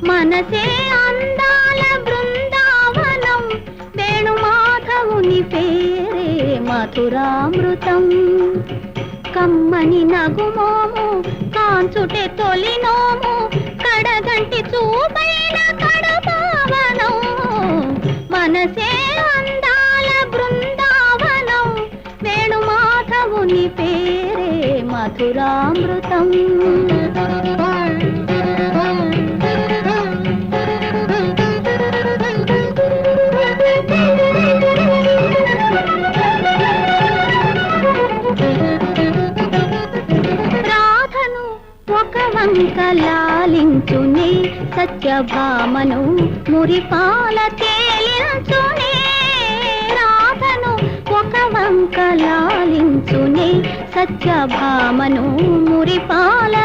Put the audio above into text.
మనసే అందాల బృందావనం, వేణుమాధవుని పేరే మధురామృతం. కమ్మని నగుమోము కాంచుటే తొలినోము, కడగంటి చూపైన కడపావనం. మనసే అందాల బృందావనం, వేణుమాధవుని పేరే మధురామృతం. రాధను ఒక వంక లాలించునే, సత్యభామను మురిపాల తేలించునే. రాధను ఒక వంక లాలించునే, సత్యభామను మురిపాల